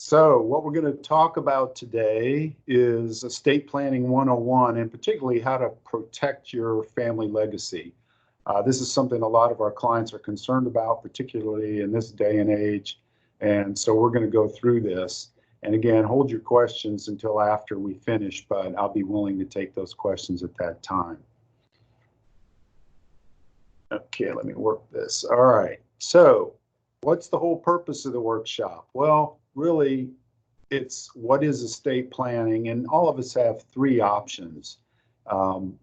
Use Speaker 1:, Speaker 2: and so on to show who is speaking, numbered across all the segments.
Speaker 1: So what we're going to talk about today is estate planning 101, and particularly how to protect your family legacy. This is something a lot of our clients are concerned about, particularly in this day and age. And so we're going to go through this. And again, hold your questions until after we finish, but I'll be willing to take those questions at that time. Okay, let me work this. All right. So what's the whole purpose of the workshop? Well, really, it's what is estate planning, and all of us have three options.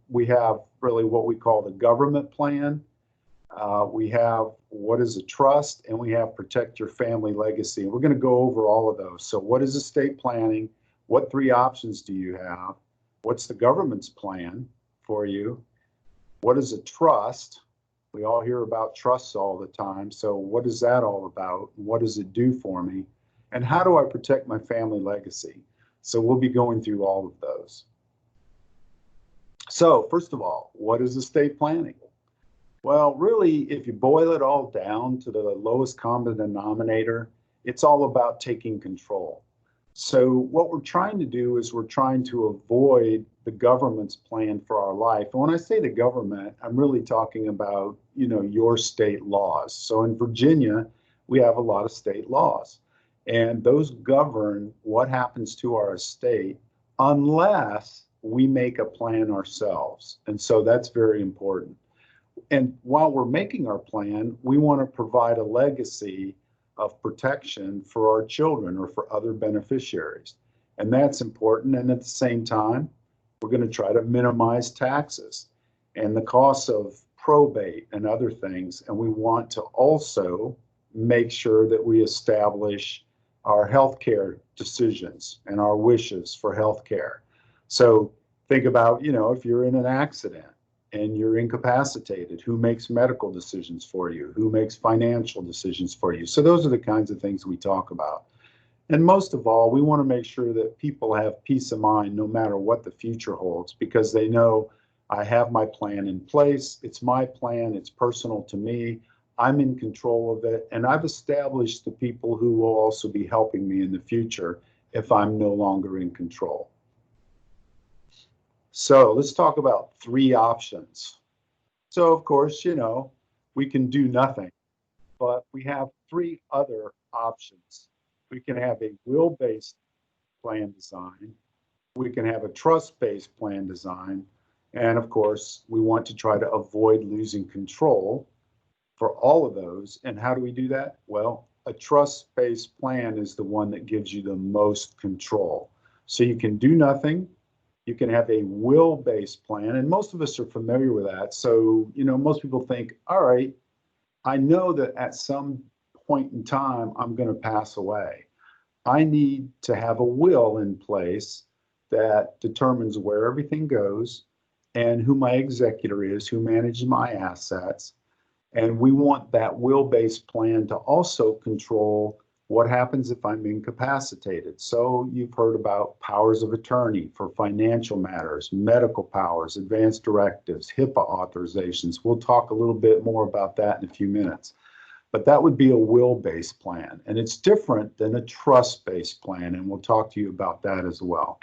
Speaker 1: We have really what we call the government plan. We have what is a trust, and we have protect your family legacy. And we're going to go over all of those. So what is estate planning? What three options do you have? What's the government's plan for you? What is a trust? We all hear about trusts all the time. So what is that all about? What does it do for me? And how do I protect my family legacy? So we'll be going through all of those. So first of all, what is estate planning? Well, really, if you boil it all down to the lowest common denominator, it's all about taking control. So what we're trying to do is we're trying to avoid the government's plan for our life. And when I say the government, I'm really talking about, your state laws. So in Virginia, we have a lot of state laws, and those govern what happens to our estate unless we make a plan ourselves. And so that's very important. And while we're making our plan, we want to provide a legacy of protection for our children or for other beneficiaries. And that's important. And at the same time, we're going to try to minimize taxes and the costs of probate and other things. And we want to also make sure that we establish our healthcare decisions and our wishes for healthcare. So think about, if you're in an accident and you're incapacitated, who makes medical decisions for you? Who makes financial decisions for you? So those are the kinds of things we talk about. And most of all, we want to make sure that people have peace of mind no matter what the future holds, because they know I have my plan in place. It's my plan. It's personal to me. I'm in control of it. And I've established the people who will also be helping me in the future if I'm no longer in control. So let's talk about three options. So of course, we can do nothing, but we have three other options. We can have a will-based plan design. We can have a trust-based plan design. And of course, we want to try to avoid losing control for all of those. And how do we do that? Well, a trust-based plan is the one that gives you the most control. So you can do nothing. You can have a will-based plan, and most of us are familiar with that. So, most people think, all right, I know that at some point in time, I'm going to pass away. I need to have a will in place that determines where everything goes and who my executor is, who manages my assets. And we want that will-based plan to also control what happens if I'm incapacitated. So you've heard about powers of attorney for financial matters, medical powers, advanced directives, HIPAA authorizations. We'll talk a little bit more about that in a few minutes. But that would be a will-based plan. And it's different than a trust-based plan. And we'll talk to you about that as well.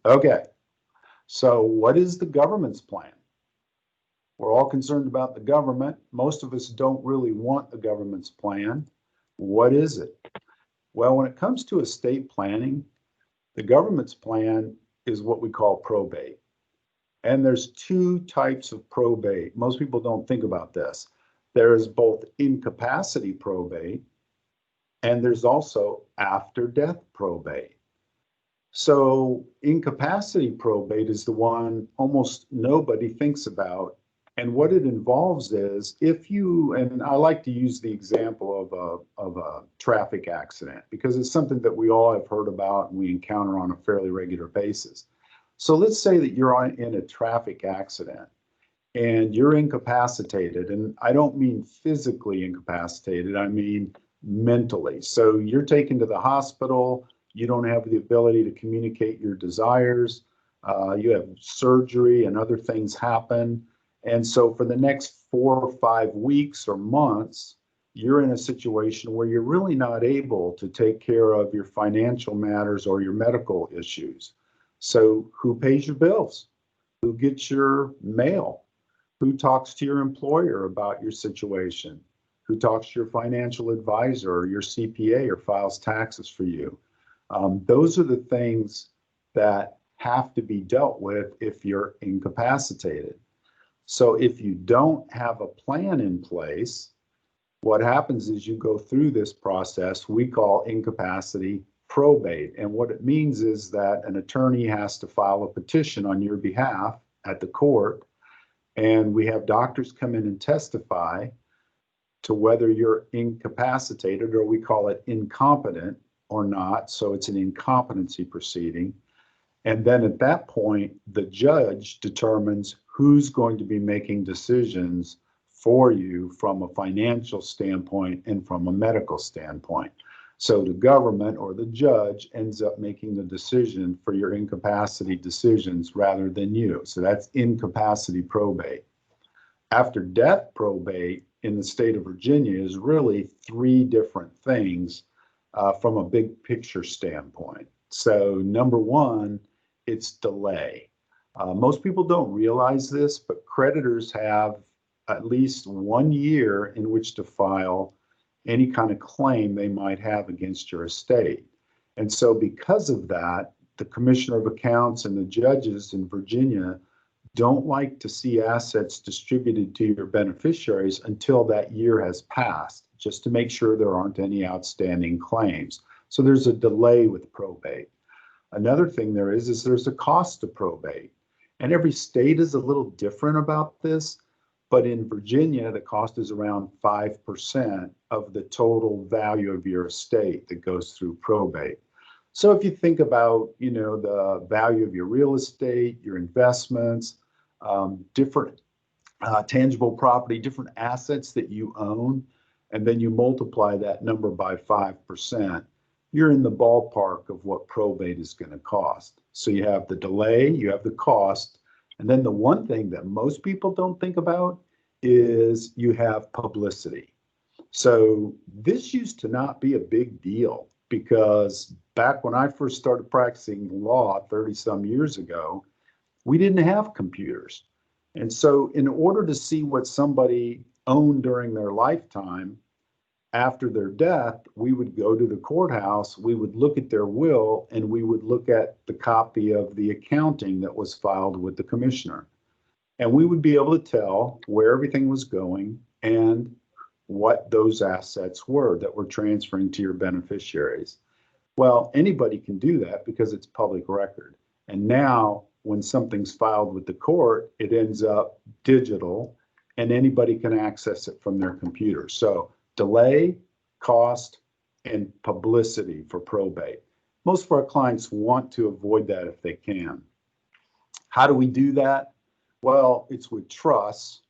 Speaker 1: Okay, so what is the government's plan? We're all concerned about the government. Most of us don't really want the government's plan. What is it? Well, when it comes to estate planning, the government's plan is what we call probate. And there's two types of probate. Most people don't think about this. There is both incapacity probate, and there's also after death probate. So incapacity probate is the one almost nobody thinks about. And what it involves is and I like to use the example of a traffic accident because it's something that we all have heard about and we encounter on a fairly regular basis. So let's say that you're in a traffic accident and you're incapacitated. And I don't mean physically incapacitated, I mean mentally. So you're taken to the hospital, you don't have the ability to communicate your desires, you have surgery and other things happen. And so for the next 4 or 5 weeks or months, you're in a situation where you're really not able to take care of your financial matters or your medical issues. So who pays your bills? Who gets your mail? Who talks to your employer about your situation? Who talks to your financial advisor or your CPA or files taxes for you? Those are the things that have to be dealt with if you're incapacitated. So if you don't have a plan in place, what happens is you go through this process we call incapacity probate. And what it means is that an attorney has to file a petition on your behalf at the court, and we have doctors come in and testify to whether you're incapacitated, or we call it incompetent or not. So it's an incompetency proceeding. And then at that point, the judge determines who's going to be making decisions for you from a financial standpoint and from a medical standpoint. So the government or the judge ends up making the decision for your incapacity decisions rather than you. So that's incapacity probate. After death probate in the state of Virginia is really three different things from a big picture standpoint. So number one, it's delay. Most people don't realize this, but creditors have at least 1 year in which to file any kind of claim they might have against your estate. And so because of that, the Commissioner of Accounts and the judges in Virginia don't like to see assets distributed to your beneficiaries until that year has passed, just to make sure there aren't any outstanding claims. So there's a delay with probate. Another thing there is there's a cost to probate. And every state is a little different about this, but in Virginia, the cost is around 5% of the total value of your estate that goes through probate. So if you think about, the value of your real estate, your investments, different tangible property, different assets that you own, and then you multiply that number by 5%, you're in the ballpark of what probate is going to cost. So you have the delay, you have the cost, and then the one thing that most people don't think about is you have publicity. So this used to not be a big deal, because back when I first started practicing law 30 some years ago, we didn't have computers. And so in order to see what somebody owned during their lifetime, after their death, we would go to the courthouse, we would look at their will, and we would look at the copy of the accounting that was filed with the commissioner. And we would be able to tell where everything was going and what those assets were that were transferring to your beneficiaries. Well, anybody can do that because it's public record. And now when something's filed with the court, it ends up digital and anybody can access it from their computer. So delay, cost, and publicity for probate. Most of our clients want to avoid that if they can. How do we do that? Well, it's with trusts.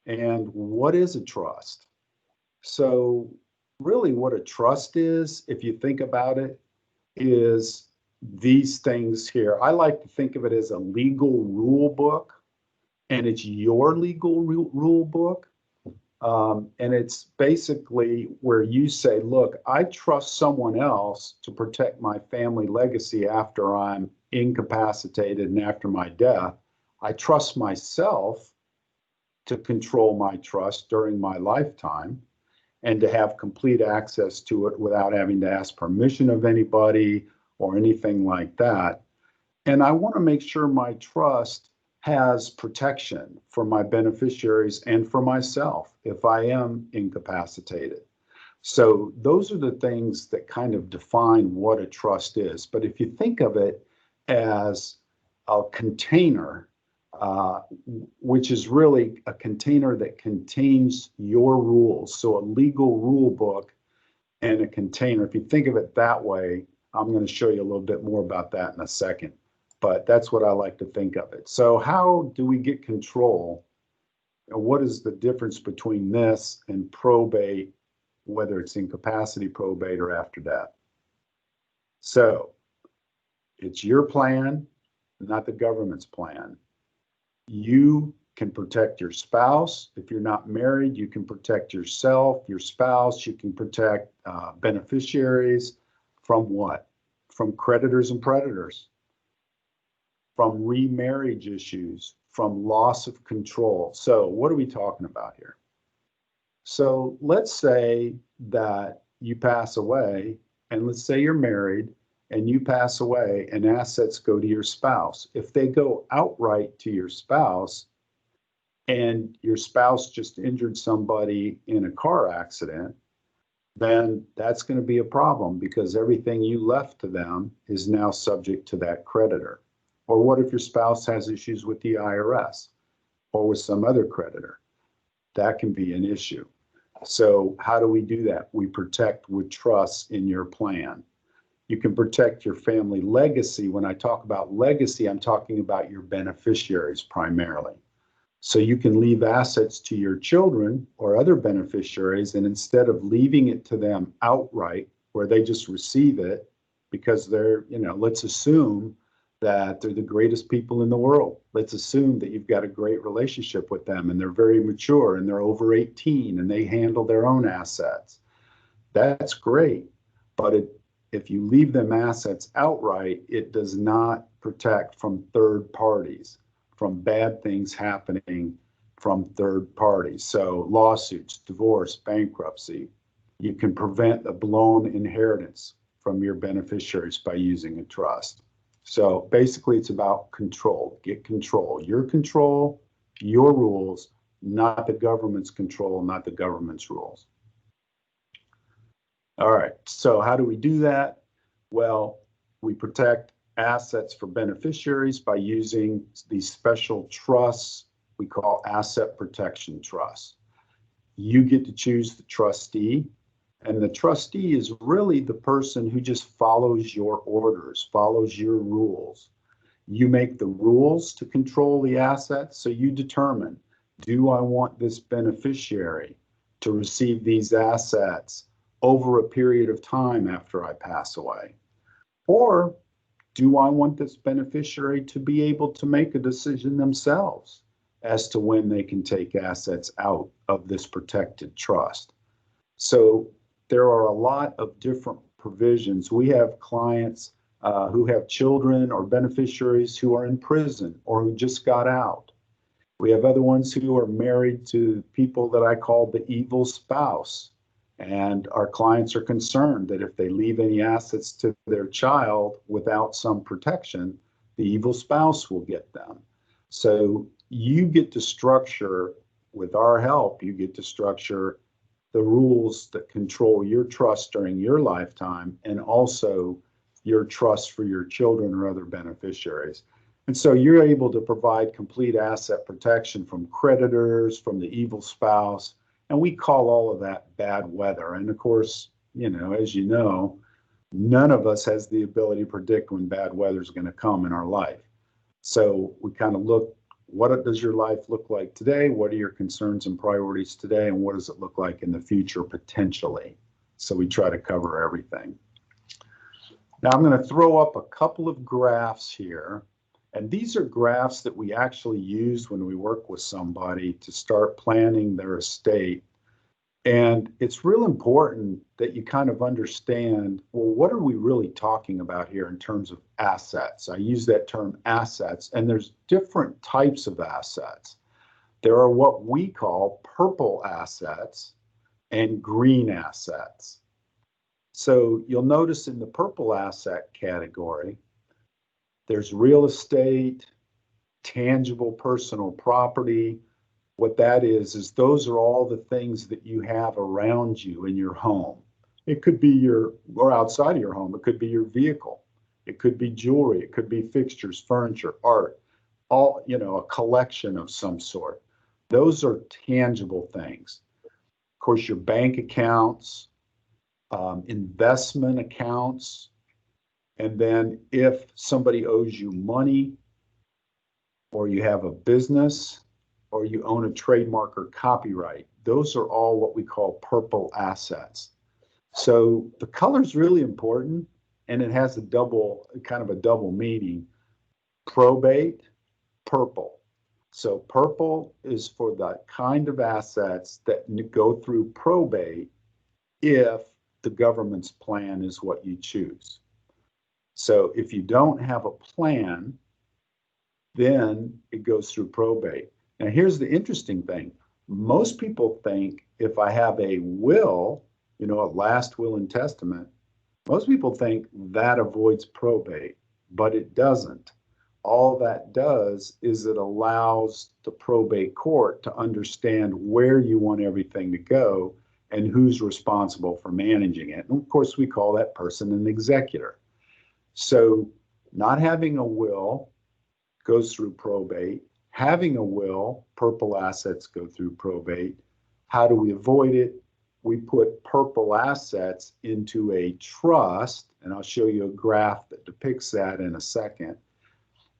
Speaker 1: And what is a trust? So really what a trust is, if you think about it, is these things here. I like to think of it as a legal rule book, and it's your legal rule book. And it's basically where you say, look, I trust someone else to protect my family legacy after I'm incapacitated and after my death. I trust myself to control my trust during my lifetime and to have complete access to it without having to ask permission of anybody or anything like that. And I want to make sure my trust has protection for my beneficiaries and for myself if I am incapacitated. So those are the things that kind of define what a trust is. But if you think of it as a container, which is really a container that contains your rules, so a legal rule book and a container, if you think of it that way, I'm going to show you a little bit more about that in a second. But that's what I like to think of it. So how do we get control? And what is the difference between this and probate, whether it's incapacity probate or after death? So it's your plan, not the government's plan. You can protect your spouse. If you're not married, you can protect yourself, your spouse. You can protect beneficiaries from what? From creditors and predators, from remarriage issues, from loss of control. So what are we talking about here? So let's say that you pass away, and let's say you're married and you pass away and assets go to your spouse. If they go outright to your spouse and your spouse just injured somebody in a car accident, then that's going to be a problem because everything you left to them is now subject to that creditor. Or what if your spouse has issues with the IRS or with some other creditor? That can be an issue. So how do we do that? We protect with trust in your plan. You can protect your family legacy. When I talk about legacy, I'm talking about your beneficiaries primarily. So you can leave assets to your children or other beneficiaries, and instead of leaving it to them outright, where they just receive it because they're, let's assume that they're the greatest people in the world. Let's assume that you've got a great relationship with them and they're very mature and they're over 18 and they handle their own assets. That's great. But if you leave them assets outright, it does not protect from third parties, from bad things happening from third parties. So lawsuits, divorce, bankruptcy. You can prevent a blown inheritance from your beneficiaries by using a trust. So basically, it's about control. Get control. Your rules, not the government's control, not the government's rules. All right, so how do we do that? Well, we protect assets for beneficiaries by using these special trusts we call asset protection trusts. You get to choose the trustee. And the trustee is really the person who just follows your orders, follows your rules. You make the rules to control the assets, so you determine, do I want this beneficiary to receive these assets over a period of time after I pass away? Or do I want this beneficiary to be able to make a decision themselves as to when they can take assets out of this protected trust? So there are a lot of different provisions. We have clients who have children or beneficiaries who are in prison or who just got out. We have other ones who are married to people that I call the evil spouse. And our clients are concerned that if they leave any assets to their child without some protection, the evil spouse will get them. So you get to structure, with our help, you get to structure the rules that control your trust during your lifetime and also your trust for your children or other beneficiaries. And so you're able to provide complete asset protection from creditors, from the evil spouse, and we call all of that bad weather. And of course, as you know, none of us has the ability to predict when bad weather is going to come in our life. So we kind of look, what does your life look like today? What are your concerns and priorities today? And what does it look like in the future potentially? So we try to cover everything. Now I'm going to throw up a couple of graphs here. And these are graphs that we actually use when we work with somebody to start planning their estate. And it's real important that you kind of understand, well, what are we really talking about here in terms of assets? I use that term assets, and there's different types of assets. There are what we call purple assets and green assets. So you'll notice in the purple asset category, there's real estate, tangible personal property. What that is those are all the things that you have around you in your home. It could be or outside of your home, it could be your vehicle. It could be jewelry. It could be fixtures, furniture, art, all, a collection of some sort. Those are tangible things. Of course, your bank accounts, investment accounts, and then if somebody owes you money, or you have a business, or you own a trademark or copyright, those are all what we call purple assets. So the color is really important, and it has kind of a double meaning. Probate, purple. So purple is for the kind of assets that go through probate if the government's plan is what you choose. So if you don't have a plan, then it goes through probate. Now, here's the interesting thing. Most people think if I have a will, a last will and testament, most people think that avoids probate, but it doesn't. All that does is it allows the probate court to understand where you want everything to go and who's responsible for managing it. And of course, we call that person an executor. So not having a will goes through probate. Having a will, purple assets go through probate. How do we avoid it? We put purple assets into a trust, and I'll show you a graph that depicts that in a second.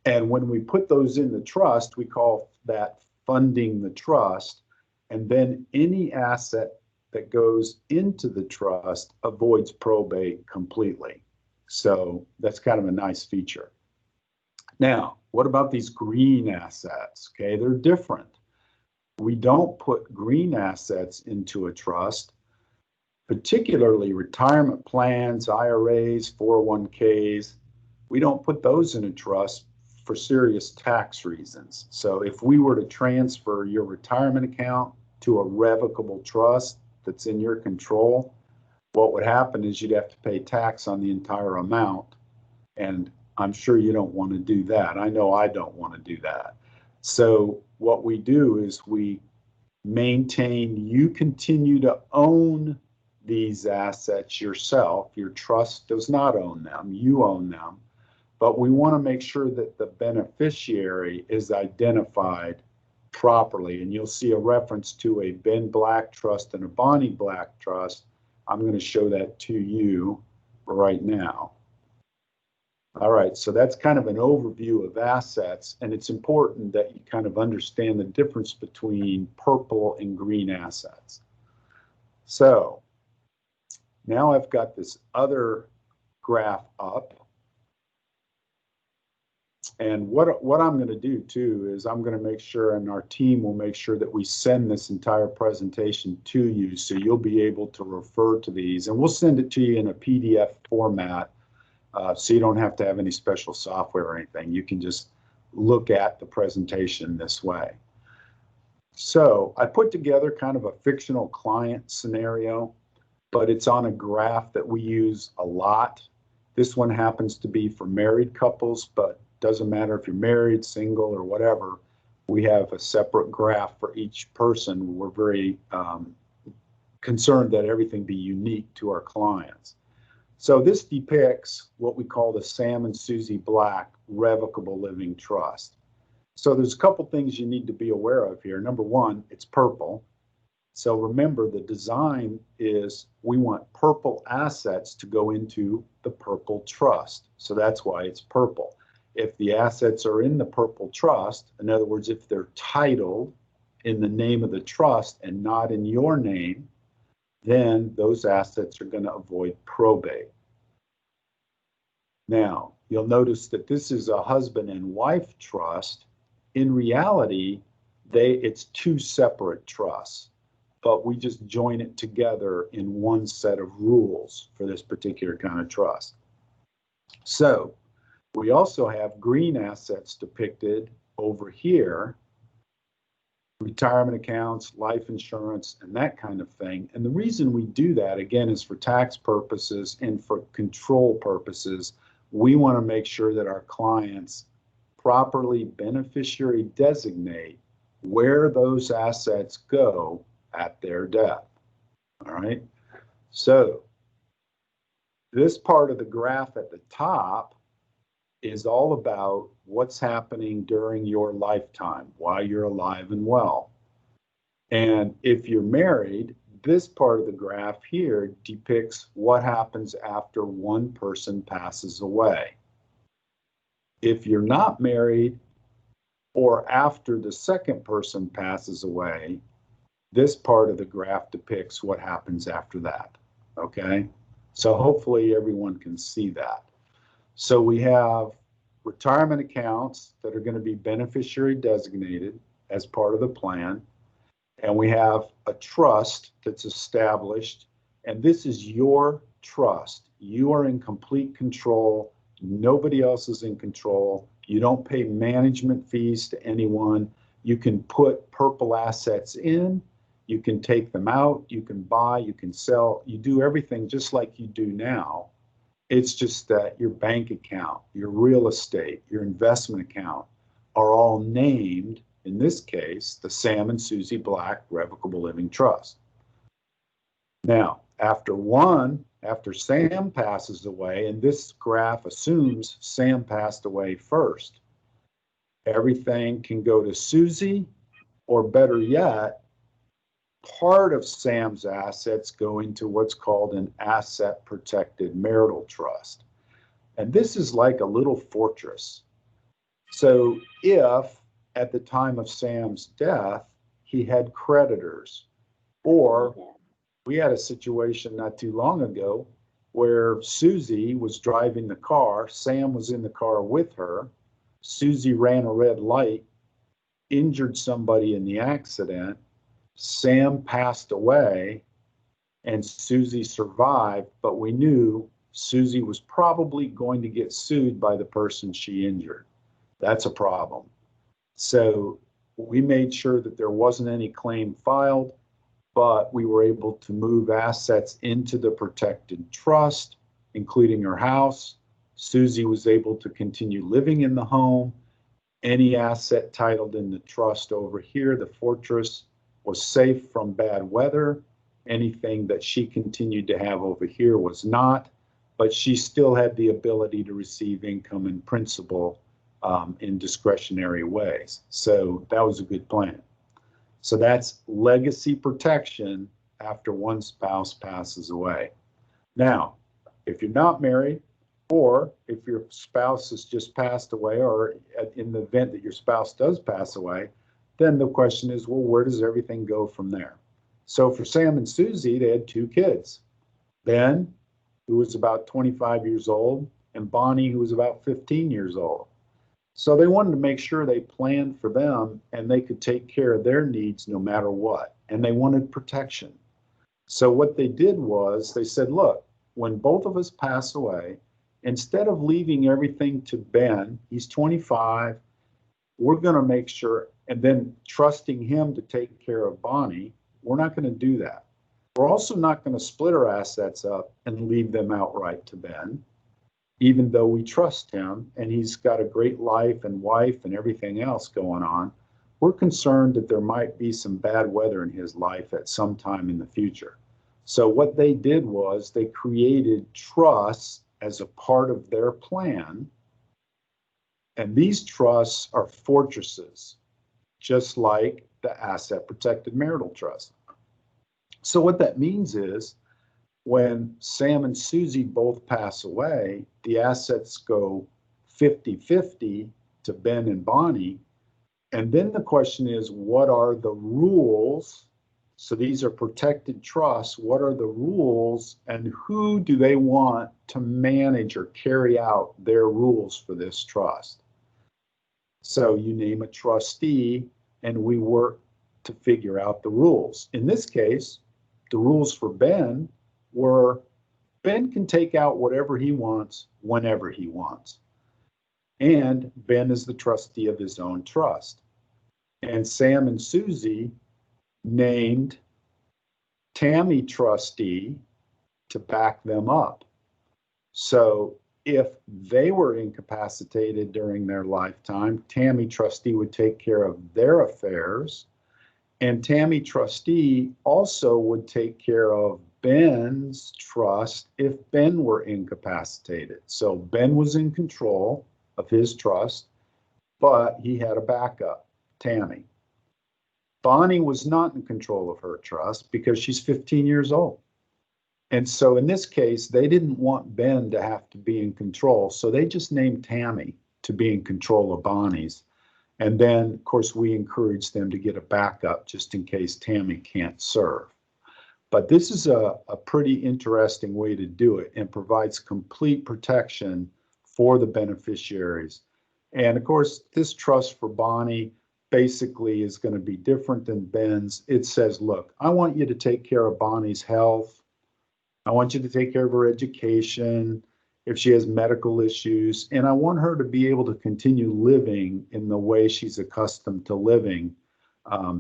Speaker 1: And when we put those in the trust, we call that funding the trust. And then any asset that goes into the trust avoids probate completely. So that's kind of a nice feature. Now, what about these green assets? Okay, they're different. We don't put green assets into a trust, particularly retirement plans, IRAs, 401ks. We don't put those in a trust for serious tax reasons. So if we were to transfer your retirement account to a revocable trust that's in your control, what would happen is you'd have to pay tax on the entire amount. And I'm sure you don't want to do that. I know I don't want to do that. So what we do is we maintain, you continue to own these assets yourself. Your trust does not own them, you own them. But we want to make sure that the beneficiary is identified properly. And you'll see a reference to a Ben Black trust and a Bonnie Black trust. I'm going to show that to you right now. All right, so that's kind of an overview of assets, and it's important that you kind of understand the difference between purple and green assets. So now I've got this other graph up. And what I'm going to do too is I'm going to make sure, and our team will make sure that we send this entire presentation to you so you'll be able to refer to these. And we'll send it to you in a PDF format so you don't have to have any special software or anything. You can just look at the presentation this way. So I put together kind of a fictional client scenario, but it's on a graph that we use a lot. This one happens to be for married couples, but doesn't matter if you're married, single, or whatever. We have a separate graph for each person. We're very concerned that everything be unique to our clients. So this depicts what we call the Sam and Susie Black Revocable Living Trust. So there's a couple things you need to be aware of here. Number one, it's purple. So remember, the design is we want purple assets to go into the purple trust. So that's why it's purple. If the assets are in the purple trust, in other words, if they're titled in the name of the trust and not in your name, then those assets are going to avoid probate. Now, you'll notice that this is a husband and wife trust. In reality, it's two separate trusts, but we just join it together in one set of rules for this particular kind of trust. So we also have green assets depicted over here, retirement accounts, life insurance, and that kind of thing. And the reason we do that, again, is for tax purposes and for control purposes. We want to make sure that our clients properly beneficiary designate where those assets go at their death. All right. So this part of the graph at the top is all about what's happening during your lifetime while you're alive and well. And if you're married, this part of the graph here depicts what happens after one person passes away. If you're not married or after the second person passes away, this part of the graph depicts what happens after that. Okay? So hopefully everyone can see that. So we have retirement accounts that are going to be beneficiary designated as part of the plan. And we have a trust that's established. And this is your trust. You are in complete control. Nobody else is in control. You don't pay management fees to anyone. You can put purple assets in. You can take them out. You can buy. You can sell. You do everything just like you do now. It's just that your bank account, your real estate, your investment account are all named, in this case, the Sam and Susie Black Revocable Living Trust. Now, after Sam passes away, and this graph assumes Sam passed away first, everything can go to Susie, or better yet, part of Sam's assets go into what's called an asset protected marital trust. And this is like a little fortress. So if at the time of Sam's death, he had creditors, or we had a situation not too long ago where Susie was driving the car, Sam was in the car with her, Susie ran a red light, injured somebody in the accident, Sam passed away, and Susie survived, but we knew Susie was probably going to get sued by the person she injured. That's a problem. So we made sure that there wasn't any claim filed, but we were able to move assets into the protected trust, including her house. Susie was able to continue living in the home. Any asset titled in the trust over here, the fortress, was safe from bad weather. Anything that she continued to have over here was not, but she still had the ability to receive income and principal in discretionary ways. So that was a good plan. So that's legacy protection after one spouse passes away. Now, if you're not married, or if your spouse has just passed away, or in the event that your spouse does pass away, then the question is, well, where does everything go from there? So for Sam and Susie, they had two kids, Ben, who was about 25 years old, and Bonnie, who was about 15 years old. So they wanted to make sure they planned for them and they could take care of their needs no matter what. And they wanted protection. So what they did was they said, look, when both of us pass away, instead of leaving everything to Ben, he's 25, we're going to make sure, and then trusting him to take care of Bonnie, we're not going to do that. We're also not going to split our assets up and leave them outright to Ben, even though we trust him and he's got a great life and wife and everything else going on. We're concerned that there might be some bad weather in his life at some time in the future. So what they did was they created trusts as a part of their plan. And these trusts are fortresses, just like the asset protected marital trust. So what that means is when Sam and Susie both pass away, the assets go 50-50 to Ben and Bonnie. And then the question is, what are the rules? So these are protected trusts. What are the rules and who do they want to manage or carry out their rules for this trust? So you name a trustee and we work to figure out the rules. In this case, the rules for Ben were Ben can take out whatever he wants whenever he wants. And Ben is the trustee of his own trust. And Sam and Susie named Tammy trustee to back them up. So if they were incapacitated during their lifetime, Tammy trustee would take care of their affairs. And Tammy trustee also would take care of Ben's trust if Ben were incapacitated. So Ben was in control of his trust, but he had a backup, Tammy. Bonnie was not in control of her trust because she's 15 years old. And so in this case, they didn't want Ben to have to be in control. So they just named Tammy to be in control of Bonnie's. And then, of course, we encourage them to get a backup just in case Tammy can't serve. But this is a pretty interesting way to do it and provides complete protection for the beneficiaries. And of course, this trust for Bonnie basically is going to be different than Ben's. It says, look, I want you to take care of Bonnie's health. I want you to take care of her education, if she has medical issues, and I want her to be able to continue living in the way she's accustomed to living,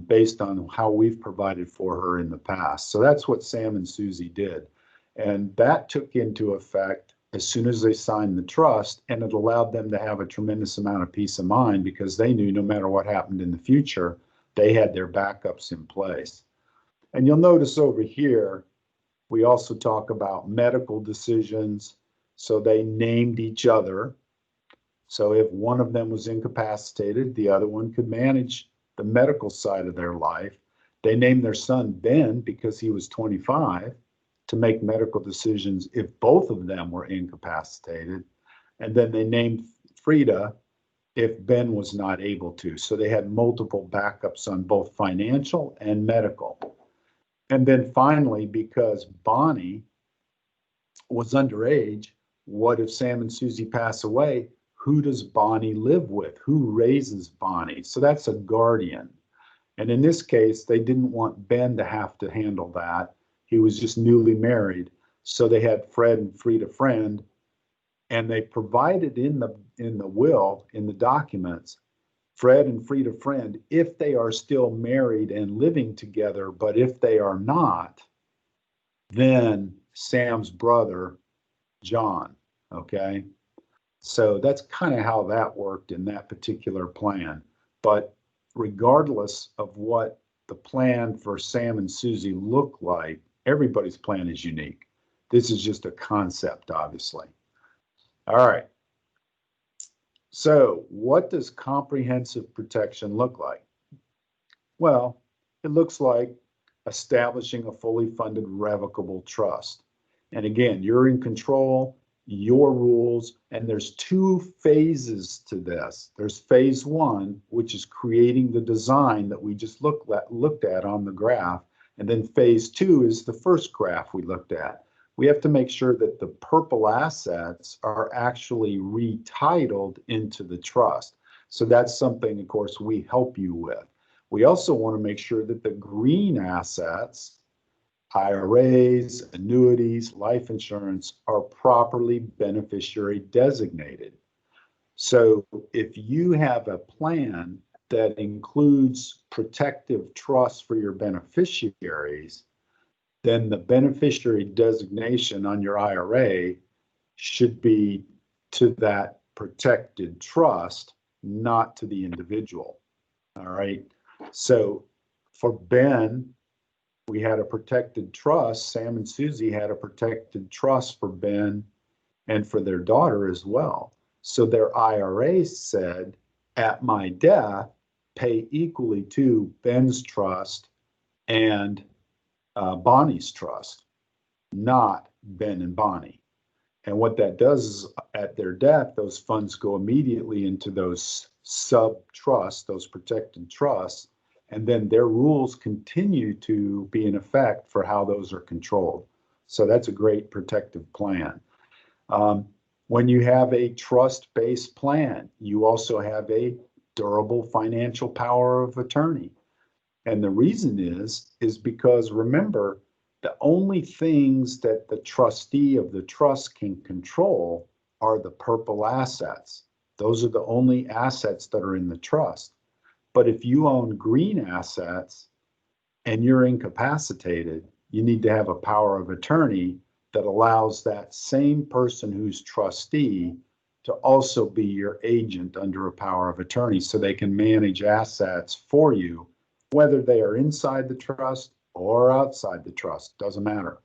Speaker 1: based on how we've provided for her in the past. So that's what Sam and Susie did. And that took into effect as soon as they signed the trust, and it allowed them to have a tremendous amount of peace of mind because they knew no matter what happened in the future, they had their backups in place. And you'll notice over here, we also talk about medical decisions. So they named each other. So if one of them was incapacitated, the other one could manage the medical side of their life. They named their son Ben because he was 25 to make medical decisions if both of them were incapacitated. And then they named Frida if Ben was not able to. So they had multiple backups on both financial and medical. And then finally, because Bonnie was underage, what if Sam and Susie pass away? Who does Bonnie live with? Who raises Bonnie? So that's a guardian. And in this case, they didn't want Ben to have to handle that. He was just newly married. So they had Fred and Frida Friend, and they provided in the will, in the documents, Fred and Frida Friend, if they are still married and living together, but if they are not, then Sam's brother, John, okay? So that's kind of how that worked in that particular plan. But regardless of what the plan for Sam and Susie looked like, everybody's plan is unique. This is just a concept, obviously. All right. So what does comprehensive protection look like? Well, it looks like establishing a fully funded revocable trust. And again, you're in control, your rules, and there's two phases to this. There's phase one, which is creating the design that we just looked at on the graph. And then phase two is the first graph we looked at. We have to make sure that the purple assets are actually retitled into the trust. So that's something, of course, we help you with. We also want to make sure that the green assets, IRAs, annuities, life insurance, are properly beneficiary designated. So if you have a plan that includes protective trusts for your beneficiaries, then the beneficiary designation on your IRA should be to that protected trust, not to the individual. All right. So for Ben, we had a protected trust. Sam and Susie had a protected trust for Ben and for their daughter as well. So their IRA said, at my death, pay equally to Ben's trust and Bonnie's trust, not Ben and Bonnie. And what that does is at their death, those funds go immediately into those sub-trusts, those protected trusts, and then their rules continue to be in effect for how those are controlled. So that's a great protective plan. When you have a trust-based plan, you also have a durable financial power of attorney. And the reason is because remember, the only things that the trustee of the trust can control are the purple assets. Those are the only assets that are in the trust. But if you own green assets and you're incapacitated, you need to have a power of attorney that allows that same person who's trustee to also be your agent under a power of attorney so they can manage assets for you, whether they are inside the trust or outside the trust, doesn't matter.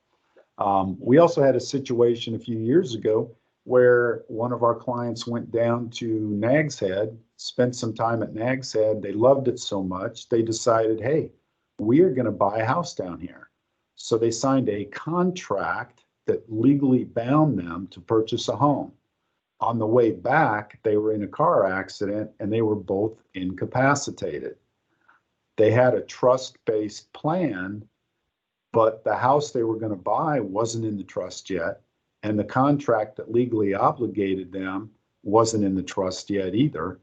Speaker 1: We also had a situation a few years ago where one of our clients went down to Nag's Head, spent some time at Nag's Head. They loved it so much, they decided, hey, we are going to buy a house down here. So they signed a contract that legally bound them to purchase a home. On the way back, they were in a car accident and they were both incapacitated. They had a trust-based plan, but the house they were going to buy wasn't in the trust yet. And the contract that legally obligated them wasn't in the trust yet either.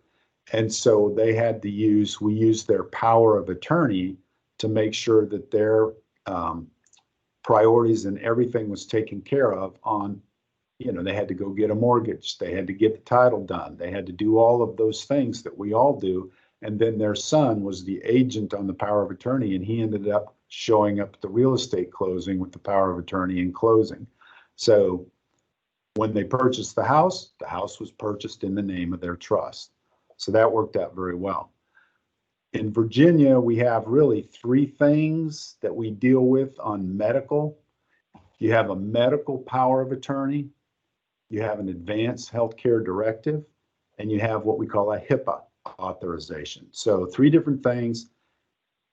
Speaker 1: And so they had to we used their power of attorney to make sure that their priorities and everything was taken care of on, they had to go get a mortgage. They had to get the title done. They had to do all of those things that we all do. And then their son was the agent on the power of attorney, and he ended up showing up at the real estate closing with the power of attorney in closing. So when they purchased the house was purchased in the name of their trust. So that worked out very well. In Virginia, we have really three things that we deal with on medical. You have a medical power of attorney, you have an advanced healthcare directive, and you have what we call a HIPAA authorization. So three different things.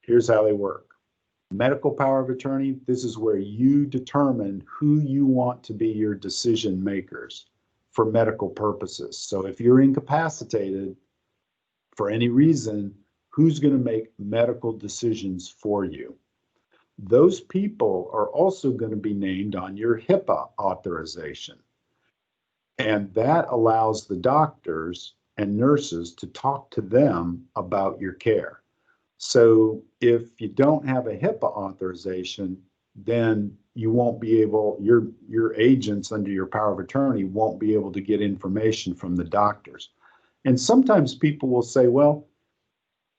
Speaker 1: Here's how they work. Medical power of attorney, this is where you determine who you want to be your decision makers for medical purposes. So if you're incapacitated for any reason, who's going to make medical decisions for you? Those people are also going to be named on your HIPAA authorization. And that allows the doctors and nurses to talk to them about your care. So if you don't have a HIPAA authorization, then you won't be able, your agents under your power of attorney won't be able to get information from the doctors. And sometimes people will say, well,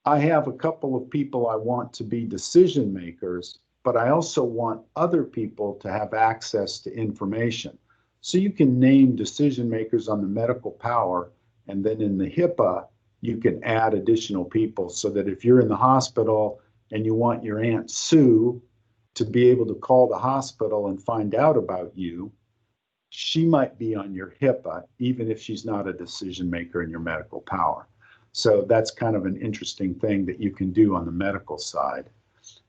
Speaker 1: I have a couple of people I want to be decision makers, but I also want other people to have access to information. So you can name decision makers on the medical power, and then in the HIPAA, you can add additional people so that if you're in the hospital and you want your Aunt Sue to be able to call the hospital and find out about you, she might be on your HIPAA, even if she's not a decision maker in your medical power. So that's kind of an interesting thing that you can do on the medical side.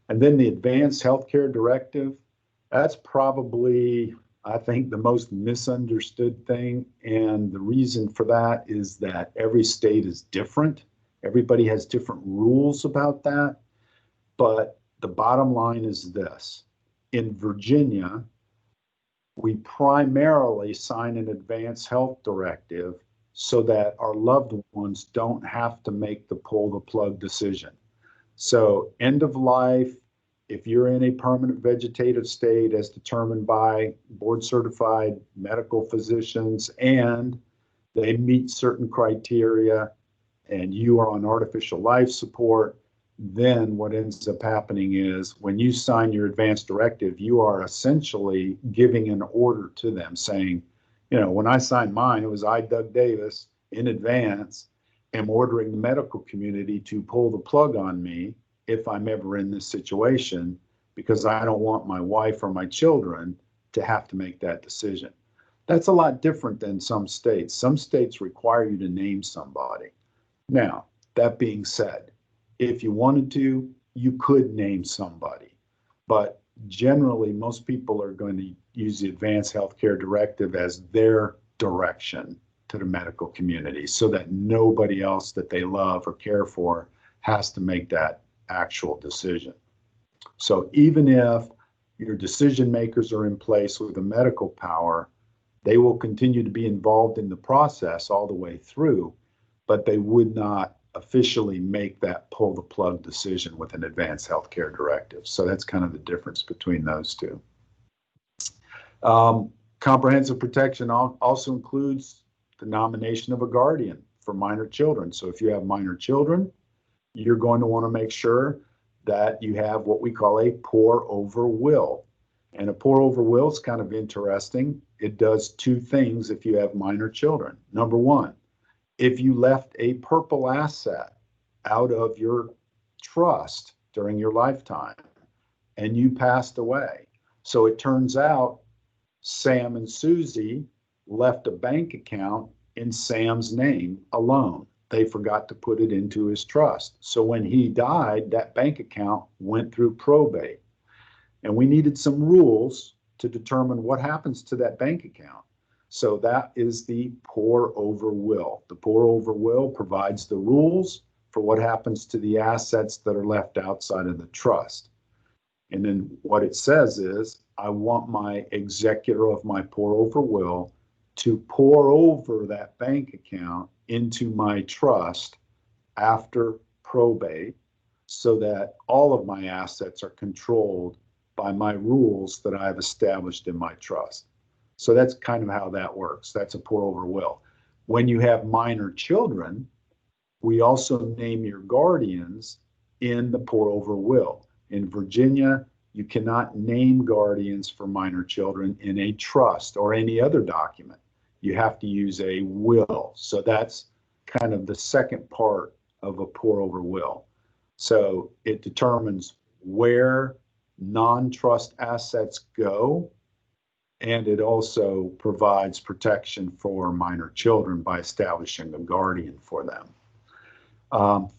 Speaker 1: And then the advanced healthcare directive, that's probably, I think, the most misunderstood thing. And the reason for that is that every state is different. Everybody has different rules about that. But the bottom line is this. In Virginia, we primarily sign an advanced health directive so that our loved ones don't have to make the pull the plug decision. So end of life, if you're in a permanent vegetative state as determined by board certified medical physicians and they meet certain criteria and you are on artificial life support, then what ends up happening is when you sign your advance directive, you are essentially giving an order to them saying, when I signed mine, it was I, Doug Davis, in advance, am ordering the medical community to pull the plug on me if I'm ever in this situation, because I don't want my wife or my children to have to make that decision. That's a lot different than some states. Some states require you to name somebody. Now, that being said, if you wanted to, you could name somebody, but generally most people are going to use the advanced healthcare directive as their direction to the medical community so that nobody else that they love or care for has to make that actual decision. So even if your decision makers are in place with the medical power, they will continue to be involved in the process all the way through, but they would not officially make that pull the plug decision with an advanced healthcare directive. So that's kind of the difference between those two. Comprehensive protection also includes the nomination of a guardian for minor children. So if you have minor children, you're going to want to make sure that you have what we call a pour over will. And a pour over will is kind of interesting. It does two things if you have minor children. Number one, if you left a purple asset out of your trust during your lifetime and you passed away. So it turns out Sam and Susie left a bank account in Sam's name alone. They forgot to put it into his trust. So when he died, that bank account went through probate. And we needed some rules to determine what happens to that bank account. So that is the pour over will. The pour over will provides the rules for what happens to the assets that are left outside of the trust. And then what it says is, I want my executor of my pour over will to pour over that bank account into my trust after probate so that all of my assets are controlled by my rules that I've established in my trust. So that's kind of how that works. That's a pour over will. When you have minor children, we also name your guardians in the pour over will. In Virginia, you cannot name guardians for minor children in a trust or any other document. You have to use a will. So that's kind of the second part of a pour over will. So it determines where non-trust assets go, and it also provides protection for minor children by establishing a guardian for them.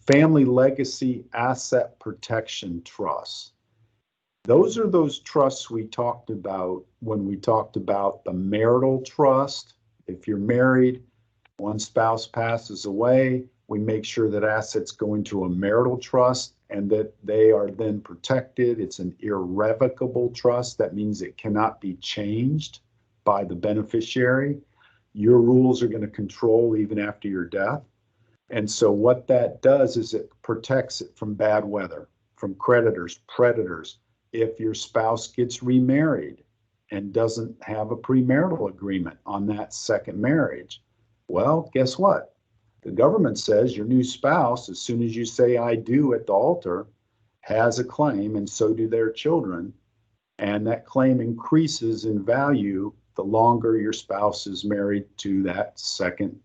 Speaker 1: Family legacy asset protection trusts. Those are those trusts we talked about when we talked about the marital trust. If you're married, one spouse passes away, we make sure that assets go into a marital trust and that they are then protected. It's an irrevocable trust. That means it cannot be changed by the beneficiary. Your rules are going to control even after your death. And so what that does is it protects it from bad weather, from creditors, predators. If your spouse gets remarried and doesn't have a premarital agreement on that second marriage, well, guess what? The government says your new spouse, as soon as you say I do at the altar, has a claim, and so do their children. And that claim increases in value the longer your spouse is married to that second,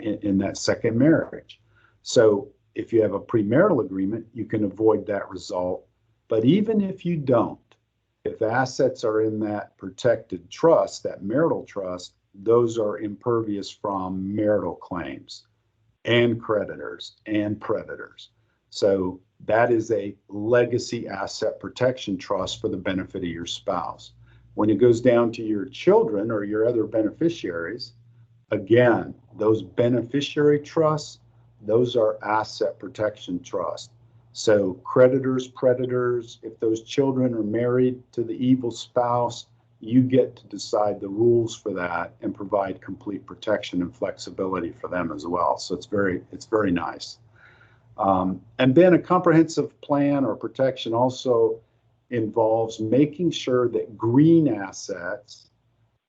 Speaker 1: in that second marriage. So if you have a premarital agreement, you can avoid that result. But even if you don't, if assets are in that protected trust, that marital trust, those are impervious from marital claims and creditors and predators. So that is a legacy asset protection trust for the benefit of your spouse. When it goes down to your children or your other beneficiaries, again, those beneficiary trusts, those are asset protection trusts. So creditors, predators, if those children are married to the evil spouse, you get to decide the rules for that and provide complete protection and flexibility for them as well. So it's very nice. And then a comprehensive plan or protection also involves making sure that green assets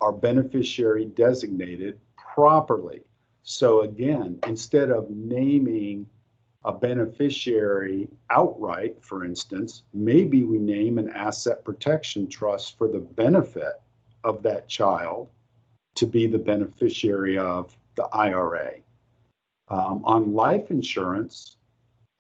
Speaker 1: are beneficiary designated properly. So again, instead of naming a beneficiary outright, for instance, maybe we name an asset protection trust for the benefit of that child to be the beneficiary of the IRA. On life insurance,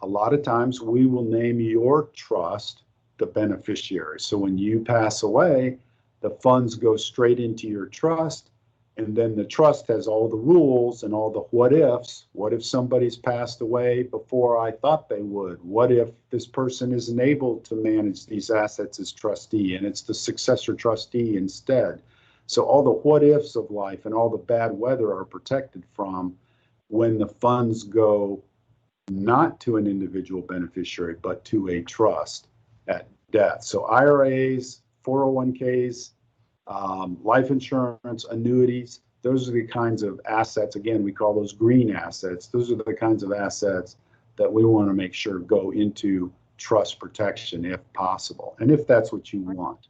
Speaker 1: a lot of times we will name your trust the beneficiary. So when you pass away, the funds go straight into your trust, and then the trust has all the rules and all the what ifs. What if somebody's passed away before I thought they would? What if this person isn't able to manage these assets as trustee and it's the successor trustee instead? So all the what ifs of life and all the bad weather are protected from when the funds go not to an individual beneficiary, but to a trust at death. So IRAs, 401ks, life insurance, annuities, those are the kinds of assets. Again, we call those green assets. Those are the kinds of assets that we want to make sure go into trust protection if possible, and if that's what you want.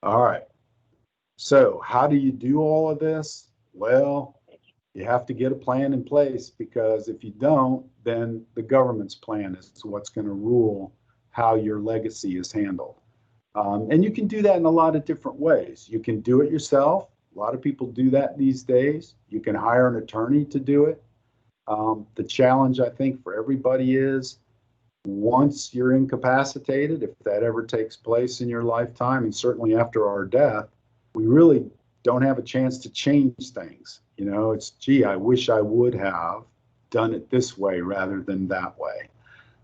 Speaker 1: All right. So how do you do all of this? Well, you have to get a plan in place, because if you don't, then the government's plan is what's going to rule how your legacy is handled. And you can do that in a lot of different ways. You can do it yourself. A lot of people do that these days. You can hire an attorney to do it. The challenge, I think, for everybody is once you're incapacitated, if that ever takes place in your lifetime, and certainly after our death, we really don't have a chance to change things. You know, it's, gee, I wish I would have done it this way rather than that way.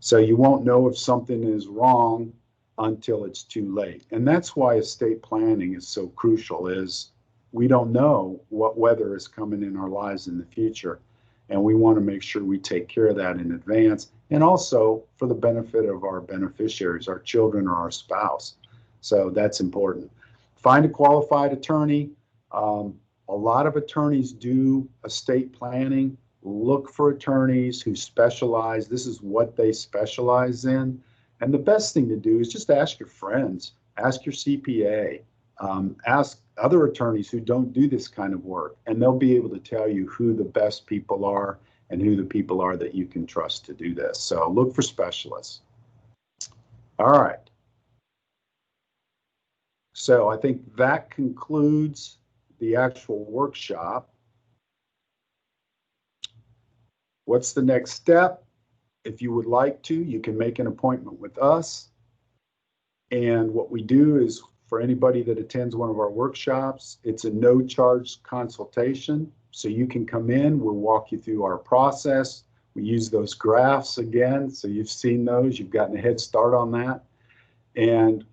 Speaker 1: So you won't know if something is wrong until it's too late. And that's why estate planning is so crucial, is we don't know what weather is coming in our lives in the future. And we want to make sure we take care of that in advance, and also for the benefit of our beneficiaries, our children or our spouse. So that's important. Find a qualified attorney. A lot of attorneys do estate planning. Look for attorneys who specialize. This is what they specialize in. And the best thing to do is just ask your friends, ask your CPA, ask other attorneys who don't do this kind of work, and they'll be able to tell you who the best people are and who the people are that you can trust to do this. So look for specialists. All right. So I think that concludes the actual workshop. What's the next step? If you would like to, you can make an appointment with us. And what we do is, for anybody that attends one of our workshops, it's a no-charge consultation. So you can come in, we'll walk you through our process. We use those graphs again, so you've seen those, you've gotten a head start on that. And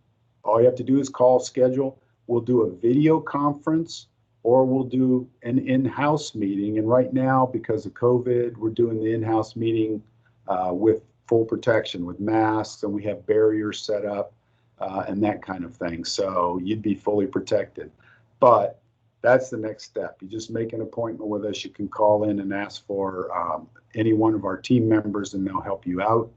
Speaker 1: all you have to do is call, schedule. We'll do a video conference, or we'll do an in-house meeting. And right now, because of COVID, we're doing the in-house meeting with full protection, with masks, and we have barriers set up and that kind of thing. So you'd be fully protected. But that's the next step. You just make an appointment with us. You can call in and ask for any one of our team members, and they'll help you out.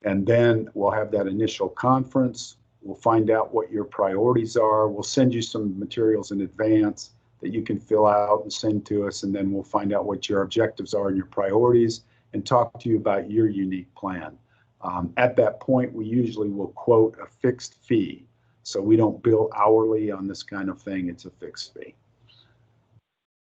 Speaker 1: And then we'll have that initial conference. We'll find out what your priorities are. We'll send you some materials in advance that you can fill out and send to us. And then we'll find out what your objectives are and your priorities and talk to you about your unique plan. At that point, we usually will quote a fixed fee. So we don't bill hourly on this kind of thing. It's a fixed fee.